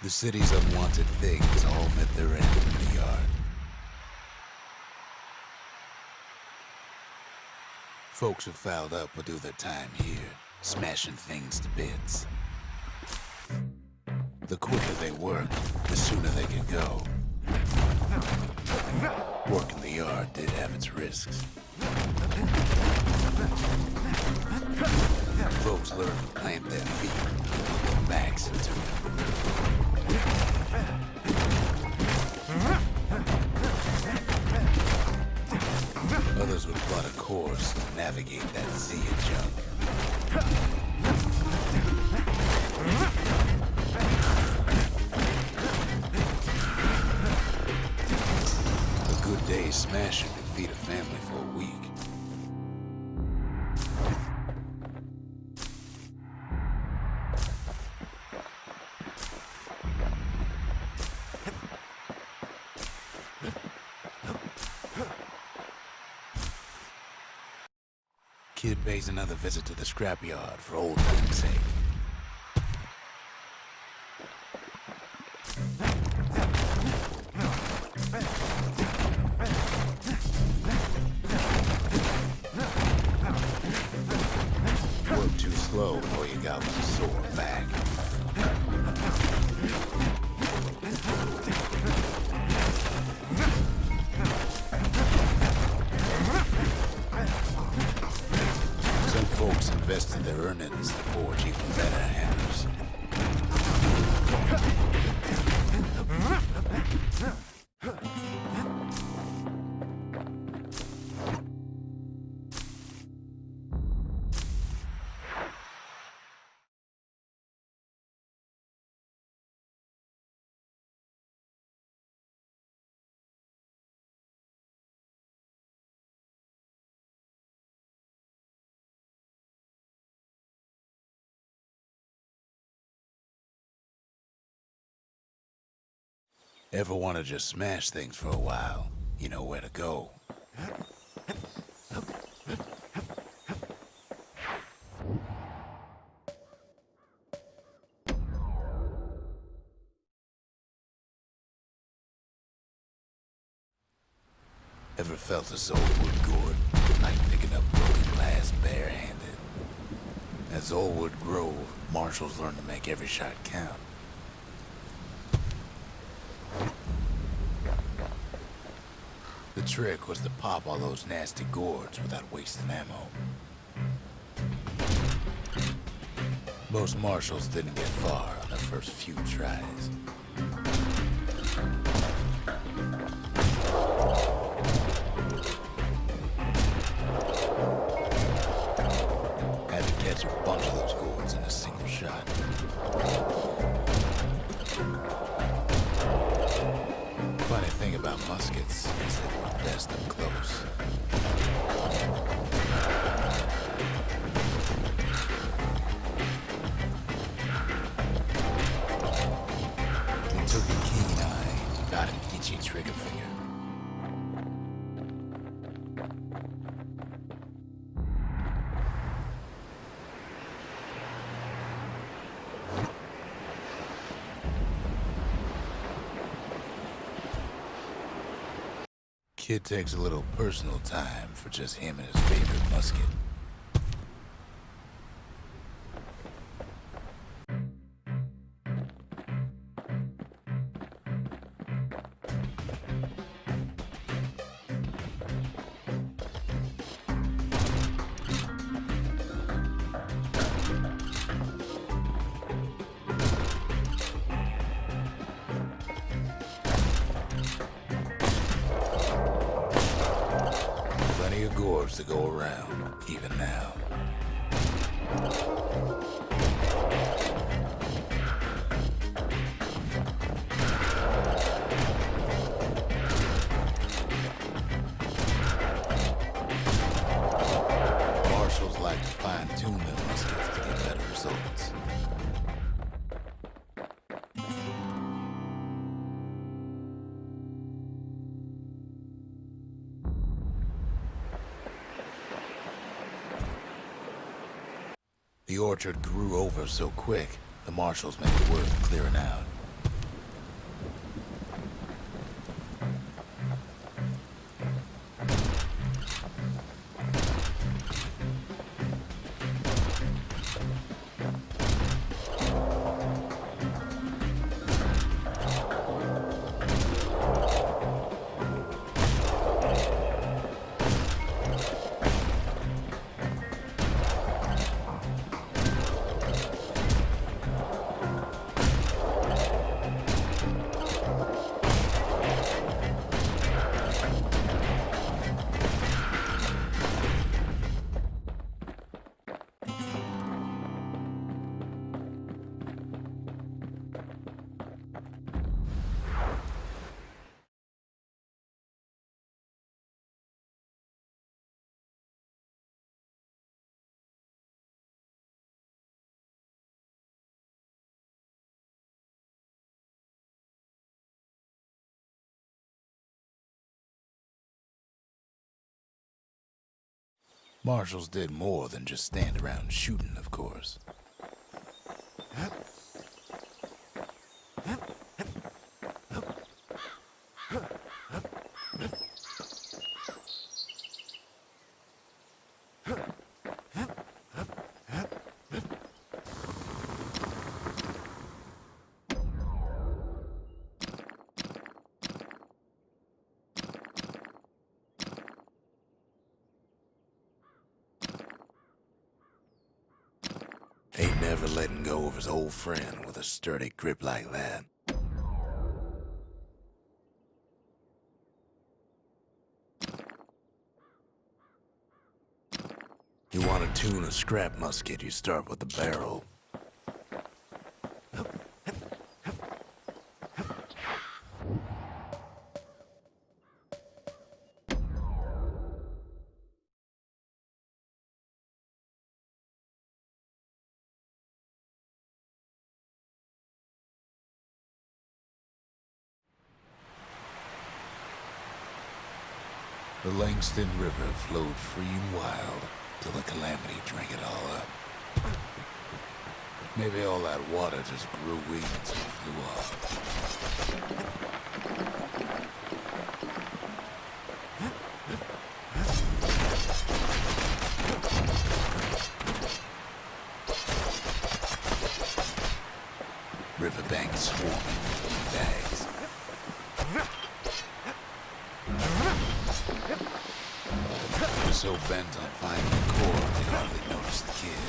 The city's unwanted things all met their end in the yard. Folks who fouled up would do their time here, smashing things to bits. The quicker they worked, the sooner they could go. Work in the yard did have its risks. Folks learned to plant their feet, their backs into it. Others would plot a course to navigate that sea of junk. A good day's smashing could feed a family for a week. Kid pays another visit to the scrapyard for old time's sake. Work too slow before you got one sore back. Some folks invested their earnings to forge even better hammers. Ever want to just smash things for a while? You know where to go. Ever felt this old wood gourd, like picking up broken glass barehanded? As old wood grove, marshals learn to make every shot count. The trick was to pop all those nasty gourds without wasting ammo. Most marshals didn't get far on their first few tries. Had to catch a bunch of those gourds in a single shot. Funny thing about muskets is they work best up close. It took a keen eye, not an itchy trigger finger. Kid takes a little personal time for just him and his favorite musket. Plenty of gourds to go around, even now. Marshals like to fine-tune their muskets to get better results. The orchard grew over so quick, the marshals made it worth clearing out. Marshals did more than just stand around shooting, of course. Ain't never letting go of his old friend with a sturdy grip like that. You want to tune a scrap musket, you start with the barrel. The Langston River flowed free and wild till the calamity drank it all up. Maybe all that water just grew wings and flew off. Riverbanks swarming with bags. He was so bent on finding the core, they hardly noticed the kid.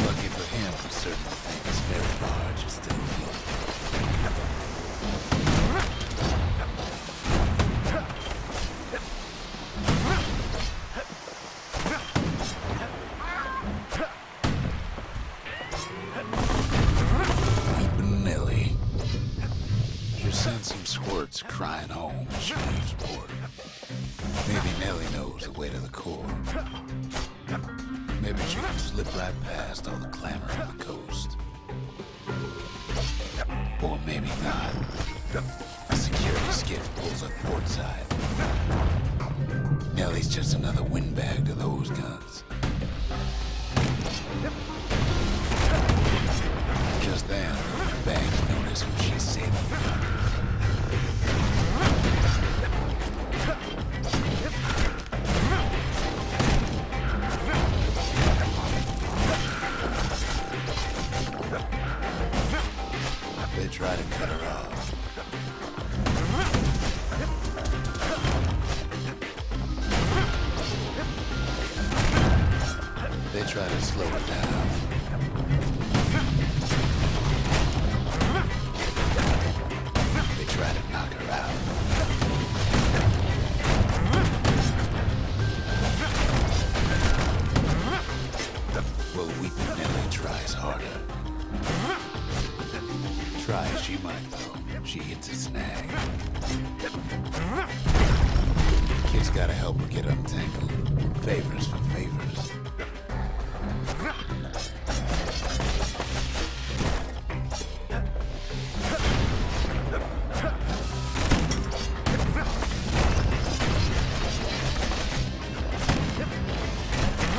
Lucky for him, certain things very large is still floating. Weeping Nellie. You send some squirts crying home as she leaves port. Maybe Nellie knows the way to the core. Maybe she can slip right past all the clamor on the coast. Or maybe not. A security skiff pulls up portside. Nellie's just another windbag to those guns. Just then, the bags notice who she's sailing with. They try to cut her off. They try to slow her down. They try to knock her out. Well, Weeping Nellie tries harder. Try as she might, though, she hits a snag. Kid's gotta help her get untangled. Favors for favors.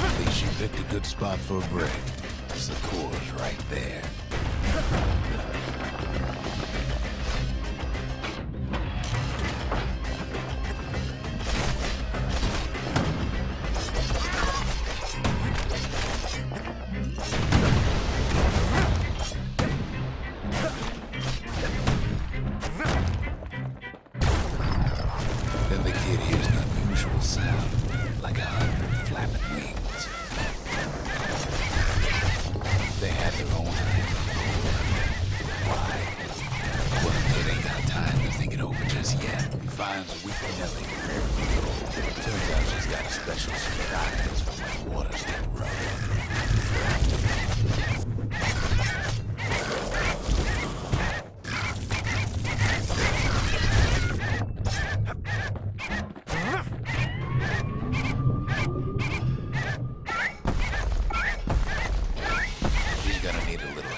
At least she picked a good spot for a break. The core's right there. Then the kid hears an unusual sound, like 100 flapping wings. They had their own idea. Why? Well, the kid ain't got time to think it over just yet. He finds a Weeping Nellie prepared to go. Turns out she's got a special surprise for when the waters get rough.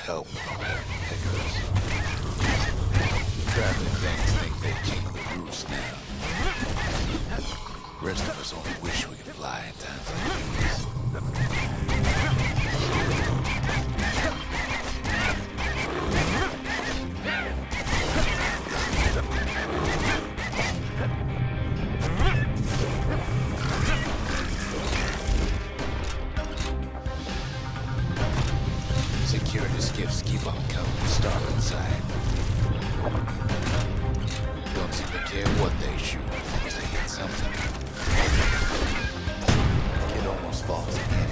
Help with all that pickers. Traffic things think they king of the roost now. Rest of of us only wish we could fly in times like these. Security skiffs keep on coming to starboard side. Don't seem to care what they shoot, as long as they hit something. Kid almost falls again.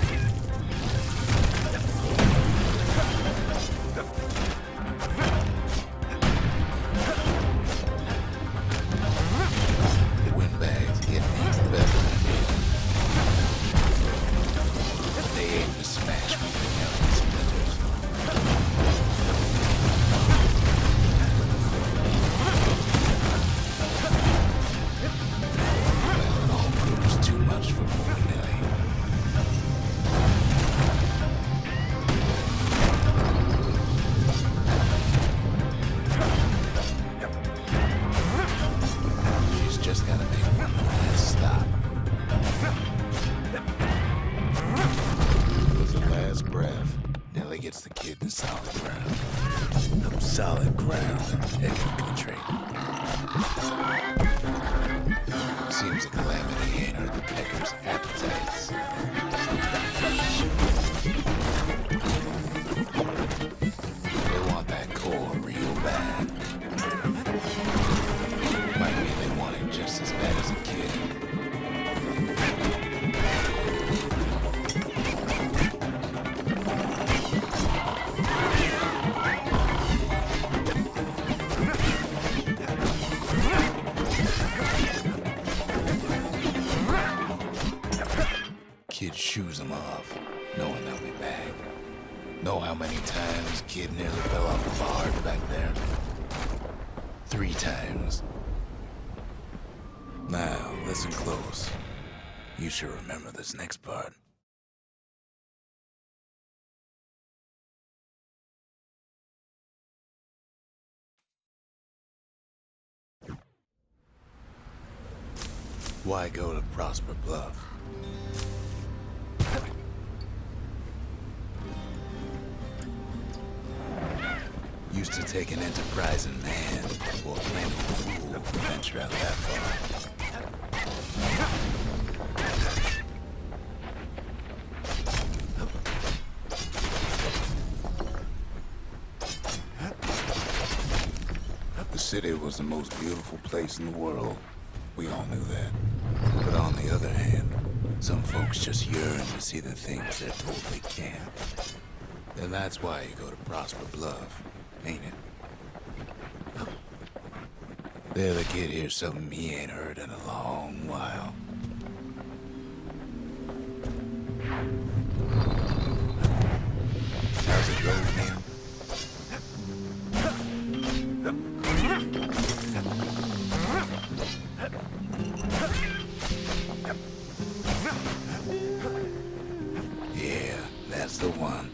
The windbags hit even better than me. They aim to smash me down in splinters. Well, it all proves too much for poor Nelly. She's just gotta make one last stop. With the last breath, Nelly gets the kid to solid ground. Solid ground in Pecking country. Seems a calamity ain't hurt the Peckers' appetites. They want that core real bad. Might mean they want it just as bad as a kid. Kid shoes him off, knowing they'll be back. Know how many times Kid nearly fell off the barge back there? 3 times. Now, listen close. You should remember this next part. Why go to Prosper Bluff? Used to take an enterprising man or plain old fool to venture out that far. The city was the most beautiful place in the world. We all knew that. But on the other hand, some folks just yearn to see the things they're told they can't. And that's why you go to Prosper Bluff, ain't it? There the kid hears something he ain't heard in a long while. How's it going, man? Yeah, that's the one.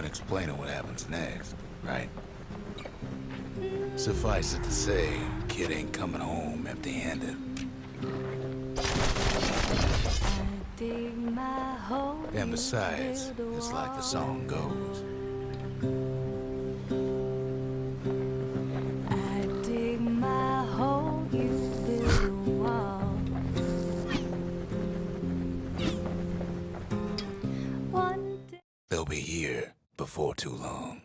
explaining what happens next, right? Suffice it to say, kid ain't coming home empty-handed. And besides, it's like the song goes. I dig my hole, you build a wall. One day They'll be here before too long.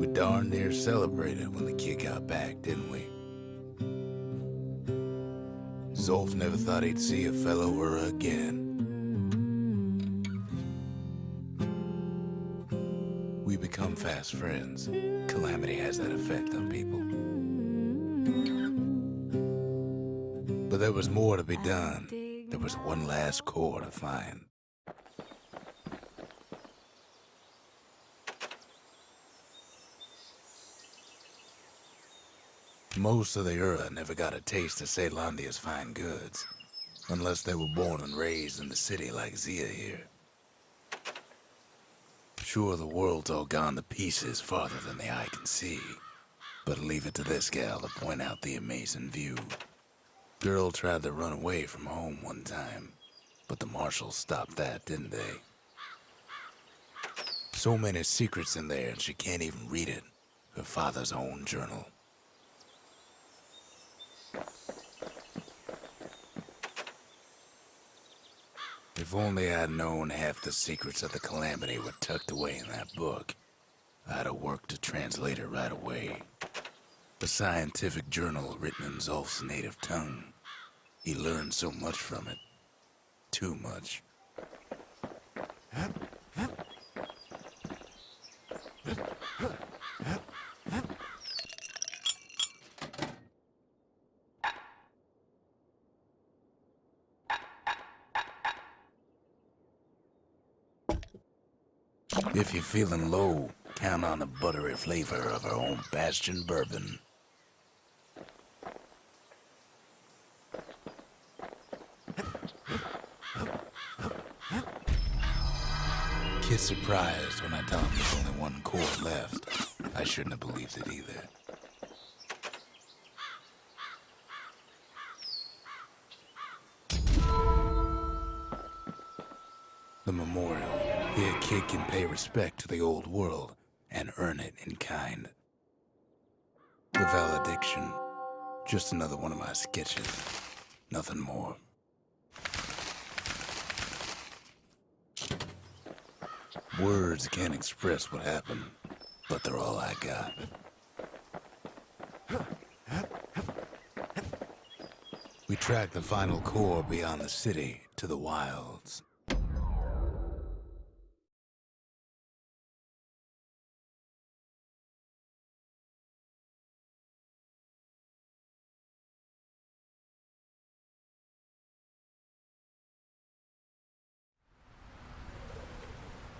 We darn near celebrated when the kid got back, didn't we? Zolf never thought he'd see a fellow Ura again. We become fast friends. Calamity has that effect on people. But there was more to be done. There was one last core to find. Most of the Ura never got a taste of Caelondia's fine goods, unless they were born and raised in the city like Zia here. Sure, the world's all gone to pieces farther than the eye can see, but leave it to this gal to point out the amazing view. Girl tried to run away from home one time, but the marshals stopped that, didn't they? So many secrets in there and she can't even read it, her father's own journal. If only I'd known half the secrets of the Calamity were tucked away in that book, I'd have worked to translate it right away. A scientific journal written in Zolf's native tongue. He learned so much from it. Too much. If you're feeling low, count on the buttery flavor of our own Bastion bourbon. Kid's surprised when I tell him there's only one core left. I shouldn't have believed it either. The memorial. Here, kid can pay respect to the old world and earn it in kind. The valediction. Just another one of my sketches. Nothing more. Words can't express what happened, but they're all I got. We tracked the final core beyond the city to the wilds.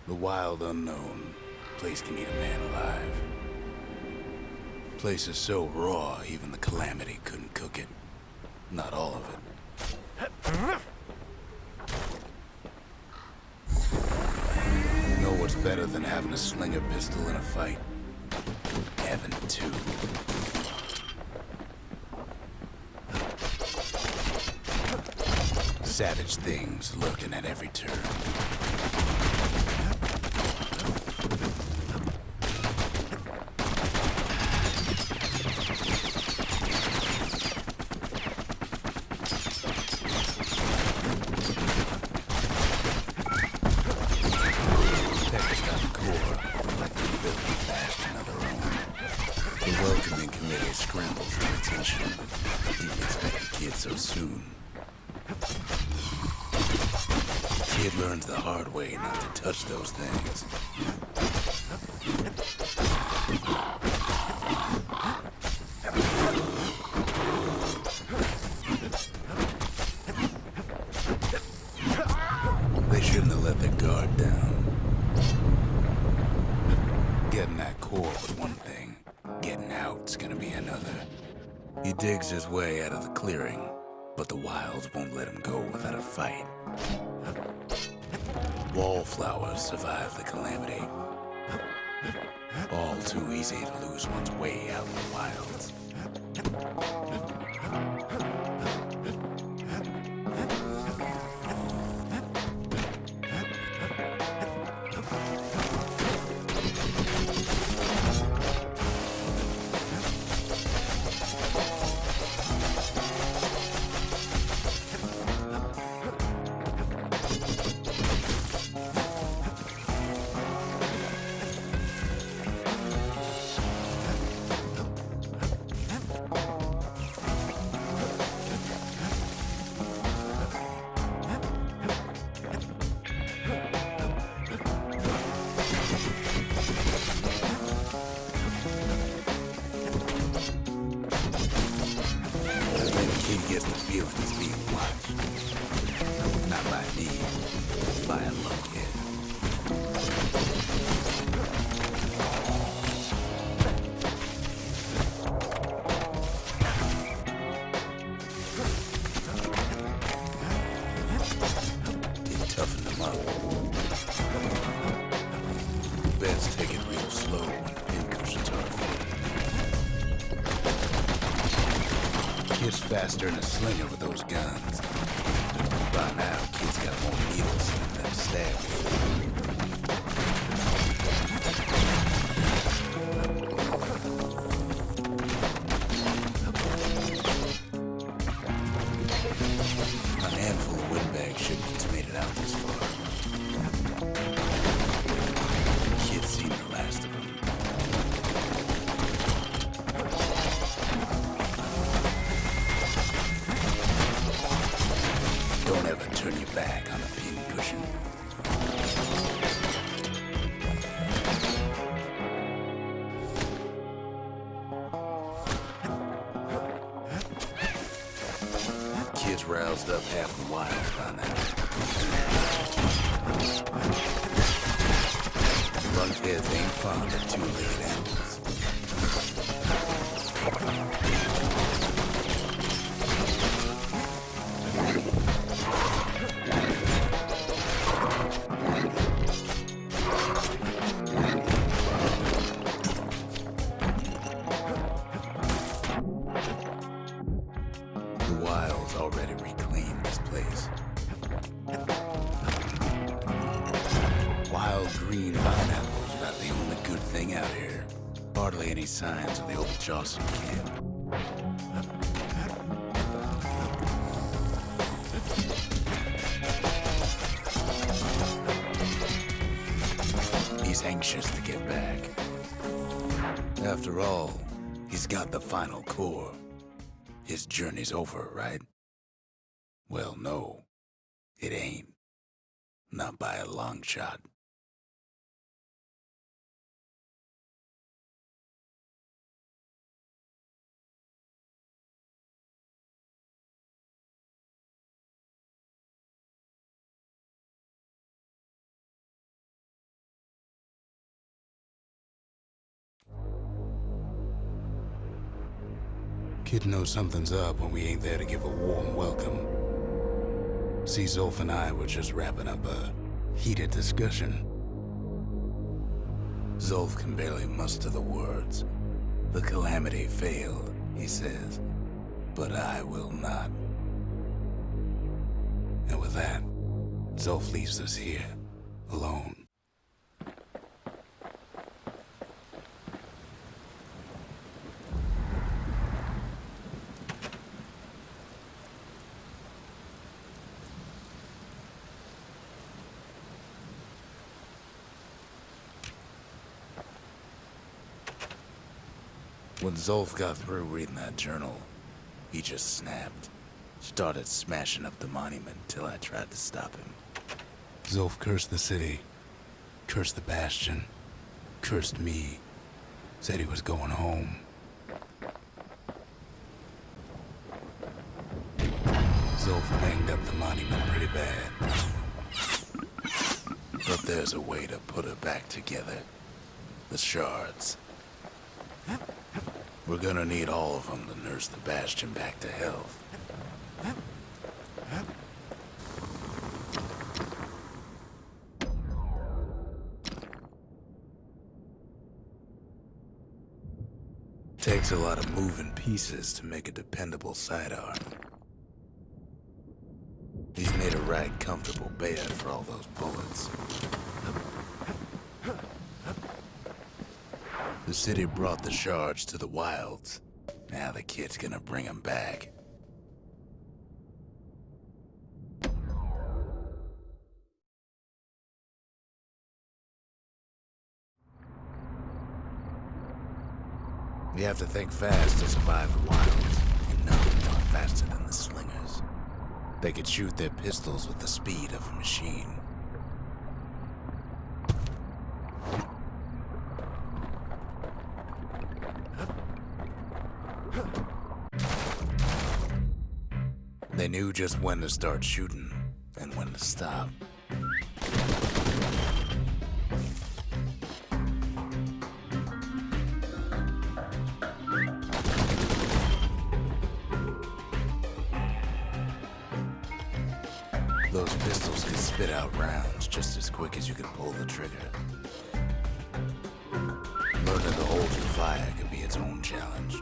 The wild unknown. Place can eat a man alive. Place is so raw, even the Calamity couldn't cook it. Not all of it. You know what's better than having a slinger pistol in a fight? Having two. Savage things lurking at every turn. Welcoming committee scrambles for attention. Didn't expect the kid so soon. Kid learns the hard way not to touch those things. down. Getting that core was one thing. Getting out's gonna be another. He digs his way out of the clearing, but the wilds won't let him go without a fight. Wallflowers survive the calamity. All too easy to lose one's way out in the wilds. He gets the feeling he's being watched. Not by me, by a lunkhead. It toughened him up. Best take it real slow when pincushions are afoot. Kid's faster than a slinger with those guns. By now, Kid's got more needles in him than a stab wound. A handful of windbag shipments made it out this far. Kid's seen the last of them. Don't ever turn your back on a pincushion. Kid's roused up half the wild by now. Lunkheads ain't fond of two-legged animals. The wild's already reclaimed this place. Wild green pineapples about the only good thing out here. Hardly any signs of the old Johnson camp. He's anxious to get back. After all, he's got the final core. His journey's over, right? Well, no, it ain't. Not by a long shot. Kid knows something's up when we ain't there to give a warm welcome. See, Zolf and I were just wrapping up a heated discussion. Zolf can barely muster the words. The calamity failed, he says, but I will not. And with that, Zolf leaves us here, alone. When Zolf got through reading that journal, he just snapped. Started smashing up the monument till I tried to stop him. Zolf cursed the city, cursed the Bastion, cursed me, said he was going home. Zolf banged up the monument pretty bad. But there's a way to put her back together. The shards. We're gonna need all of them to nurse the Bastion back to health. Takes a lot of moving pieces to make a dependable sidearm. He's made a right comfortable bed for all those bullets. The city brought the shards to the wilds. Now the kid's gonna bring them back. You have to think fast to survive the wilds. And nothing's not faster than the slingers. They could shoot their pistols with the speed of a machine. They knew just when to start shooting and when to stop. Those pistols could spit out rounds just as quick as you could pull the trigger. Learning to hold your fire could be its own challenge.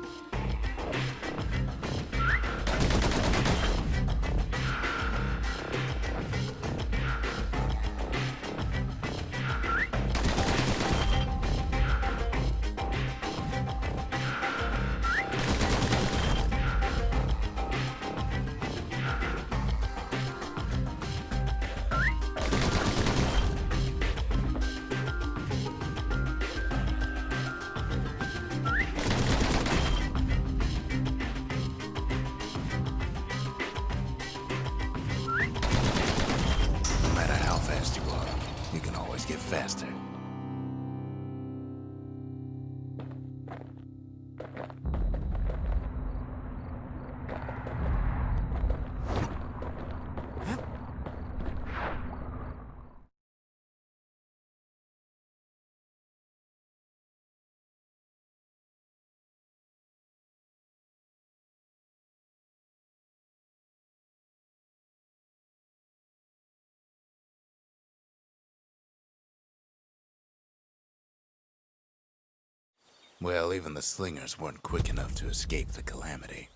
You can always get faster. Well, even the slingers weren't quick enough to escape the calamity.